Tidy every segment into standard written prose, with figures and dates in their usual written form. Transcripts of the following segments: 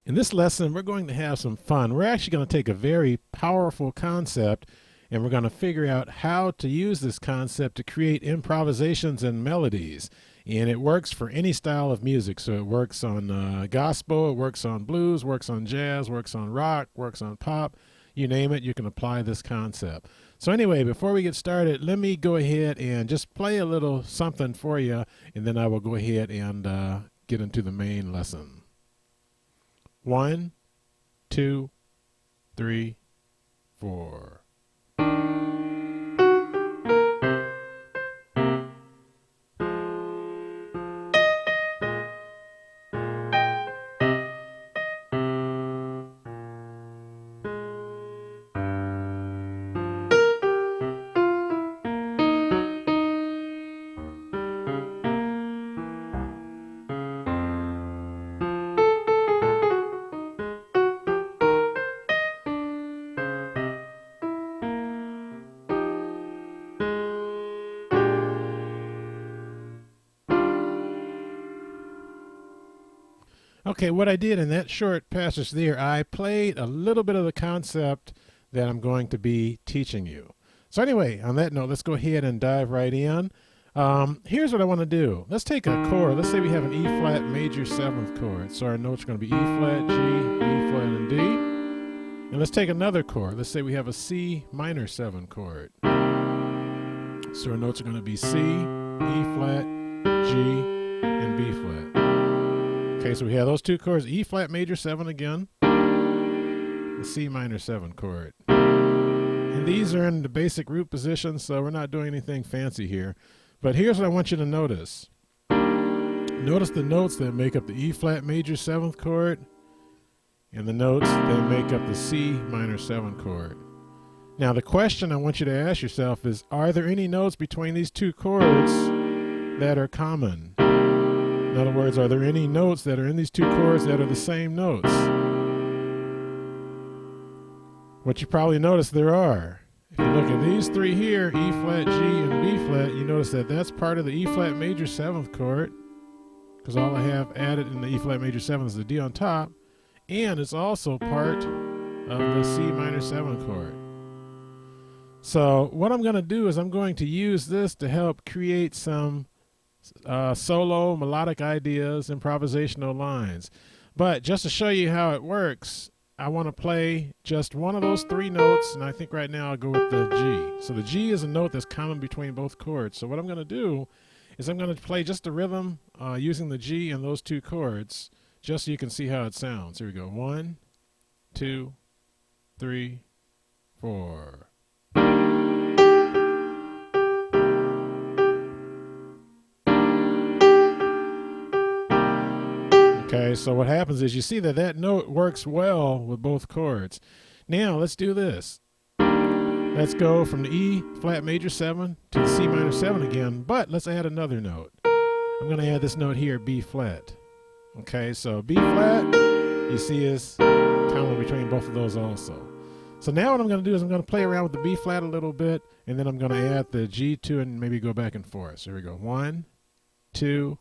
In this lesson, we're going to have some fun. We're actually going to take a very powerful concept and we're going to figure out how to use this concept to create improvisations and melodies. And it works for any style of music. So it works on gospel, it works on blues, works on jazz, works on rock, works on pop. You name it, you can apply this concept. So anyway, before we get started, let me go ahead and just play a little something for you, and then I will go ahead and get into the main lesson. 1, 2, 3, 4. Okay, what I did in that short passage there, I played a little bit of the concept that I'm going to be teaching you. So anyway, on that note, let's go ahead and dive right in. Here's what I want to do. Let's take a chord. Let's say we have an E flat major 7th chord. So our notes are going to be E flat, G, B flat, and D. And let's take another chord. Let's say we have a C minor 7 chord. So our notes are going to be C, E flat, G, and B flat. Okay, so we have those two chords, E flat major 7 again, the C minor 7 chord. And these are in the basic root position, so we're not doing anything fancy here. But here's what I want you to notice. Notice the notes that make up the E flat major 7th chord and the notes that make up the C minor 7 chord. Now the question I want you to ask yourself is, are there any notes between these two chords that are common? In other words, are there any notes that are in these two chords that are the same notes? What you probably notice there are. If you look at these three here, E flat, G, and B flat, you notice that that's part of the E flat major 7th chord, because all I have added in the E flat major 7th is the D on top, and it's also part of the C minor 7 chord. So what I'm going to do is I'm going to use this to help create some solo melodic ideas, improvisational lines. But just to show you how it works, I want to play just one of those three notes, and I think right now I'll go with the G. So the G is a note that's common between both chords. So what I'm going to do is I'm going to play just the rhythm using the G and those two chords, just so you can see how it sounds. Here we go. 1, 2, 3, 4. Okay, so what happens is you see that that note works well with both chords. Now let's do this. Let's go from the E flat major 7 to the C minor 7 again, but let's add another note. I'm going to add this note here, B flat. Okay, so B flat, you see is common between both of those also. So now what I'm going to do is I'm going to play around with the B flat a little bit, and then I'm going to add the G to it and maybe go back and forth. So here we go. 1, 2,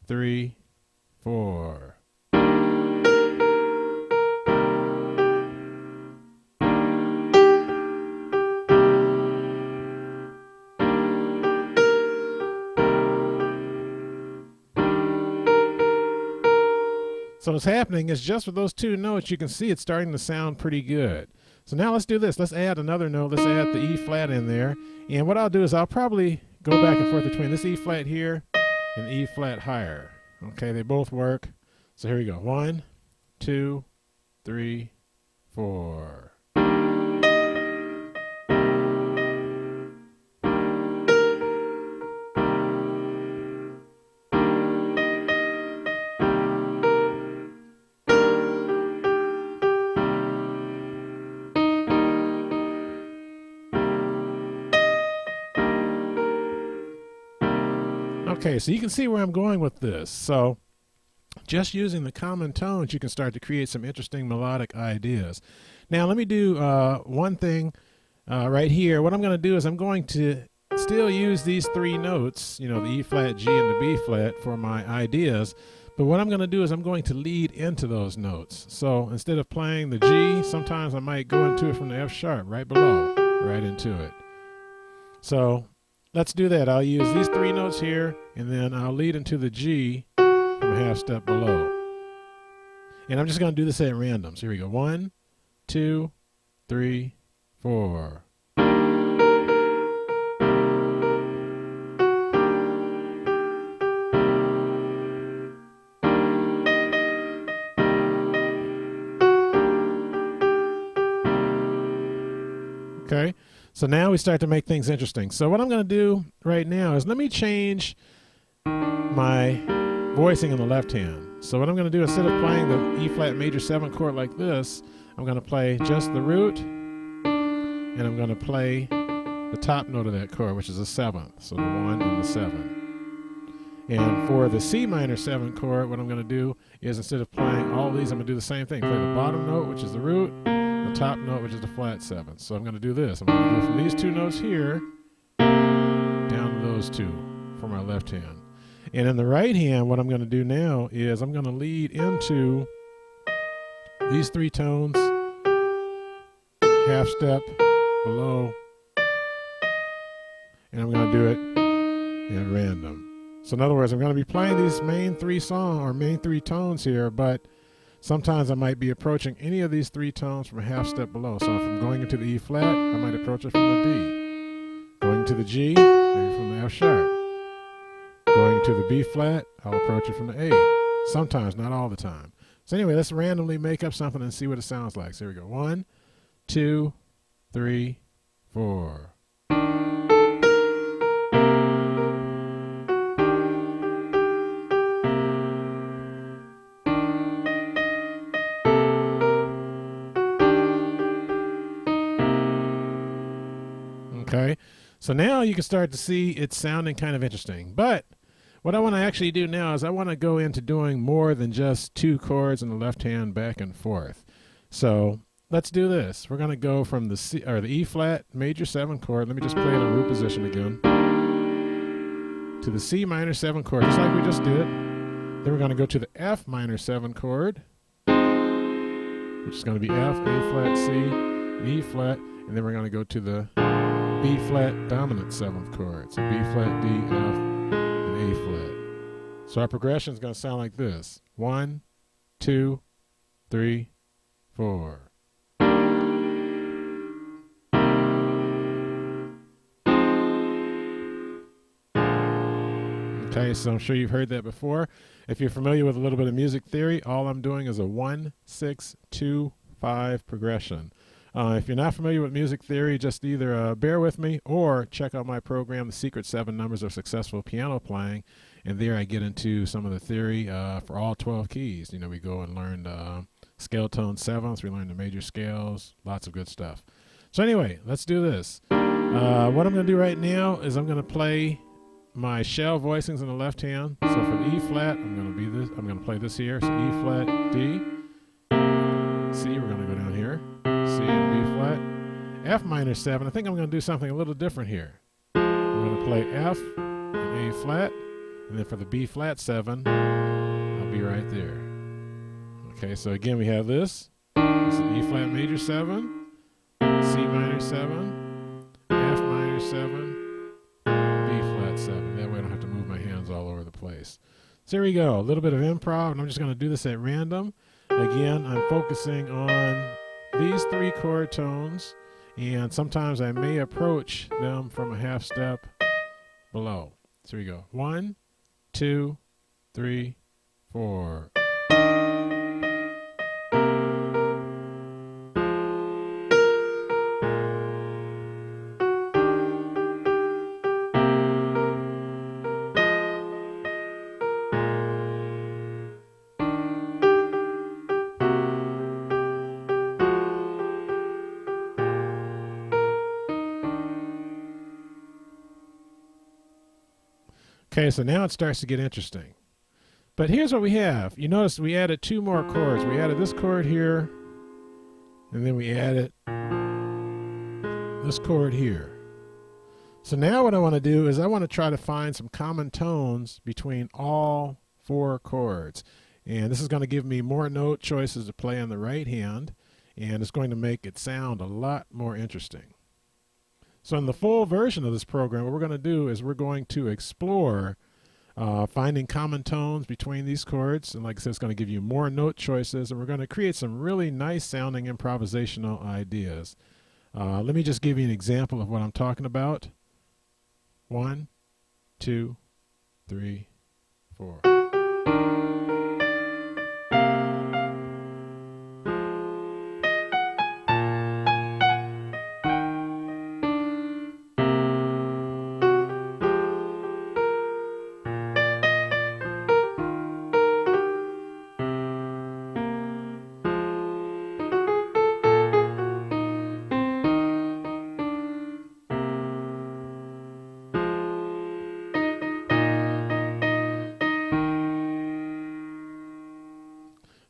3, 4. So what's happening is just with those two notes, you can see it's starting to sound pretty good. So now let's do this. Let's add another note. Let's add the E flat in there. And what I'll do is I'll probably go back and forth between this E flat here and E flat higher. Okay, they both work. So here we go. 1, 2, 3, 4. Okay, so you can see where I'm going with this. So just using the common tones, you can start to create some interesting melodic ideas. Now let me do one thing right here. What I'm going to do is I'm going to still use these three notes, you know, the E flat, G, and the B flat for my ideas. But what I'm going to do is I'm going to lead into those notes. So instead of playing the G, sometimes I might go into it from the F sharp right below, right into it. So let's do that. I'll use these three notes here, and then I'll lead into the G from a half step below. And I'm just going to do this at random. So here we go. 1, 2, 3, 4. Okay, so now we start to make things interesting. So what I'm going to do right now is let me change my voicing in the left hand. So what I'm going to do, instead of playing the E flat major 7 chord like this, I'm going to play just the root, and I'm going to play the top note of that chord, which is a 7th, so the 1 and the 7. And for the C minor 7 chord, what I'm going to do is, instead of playing all these, I'm going to do the same thing. Play the bottom note, which is the root, the top note, which is the flat 7th. So I'm going to do this. I'm going to go from these two notes here down to those two for my left hand. And in the right hand, what I'm going to do now is I'm going to lead into these three tones, half step below, and I'm going to do it at random. So in other words, I'm going to be playing these main three tones here, but sometimes I might be approaching any of these three tones from a half step below. So if I'm going into the E flat, I might approach it from the D. Going to the G, maybe from the F sharp. Going to the B flat, I'll approach it from the A. Sometimes, not all the time. So anyway, let's randomly make up something and see what it sounds like. So here we go. 1, 2, 3, 4. Okay, so now you can start to see it's sounding kind of interesting. But what I want to actually do now is I want to go into doing more than just two chords in the left hand back and forth. So let's do this. We're going to go from the C, or the E flat major 7 chord. Let me just play it in root position again. To the C minor 7 chord, just like we just did. Then we're going to go to the F minor 7 chord, which is going to be F, A flat, C, E flat, and then we're going to go to the B flat dominant 7th chord. So B flat, D, F, and A flat. So our progression is going to sound like this. 1, 2, 3, 4. Okay, so I'm sure you've heard that before. If you're familiar with a little bit of music theory, all I'm doing is a 1, 6, 2, 5 progression. If you're not familiar with music theory, just either bear with me or check out my program, The Secret 7 Numbers of Successful Piano Playing. And there I get into some of the theory for all 12 keys. You know, we go and learn scale tone 7ths, we learn the major scales, lots of good stuff. So anyway, let's do this. What I'm going to do right now is I'm going to play my shell voicings in the left hand. So for the E flat, I'm going to play this here. So E flat, D, C, we're going to go down here. C and B flat. F minor 7, I think I'm going to do something a little different here. I'm going to play F and A flat, and then for the B flat 7, I'll be right there. Okay, so again we have this. This is E flat major 7, C minor 7, F minor 7, B flat 7. That way I don't have to move my hands all over the place. So here we go, a little bit of improv, and I'm just going to do this at random. Again, I'm focusing on these three chord tones, and sometimes I may approach them from a half step below. So here we go. 1, 2, 3, 4. Okay, so now it starts to get interesting. But here's what we have. You notice we added two more chords. We added this chord here, and then we added this chord here. So now what I want to do is I want to try to find some common tones between all four chords. And this is going to give me more note choices to play on the right hand, and it's going to make it sound a lot more interesting. So in the full version of this program, what we're going to do is we're going to explore finding common tones between these chords. And like I said, it's going to give you more note choices, and we're going to create some really nice sounding improvisational ideas. Let me just give you an example of what I'm talking about. 1, 2, 3, 4.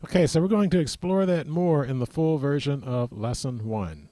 Okay, so we're going to explore that more in the full version of Lesson 1.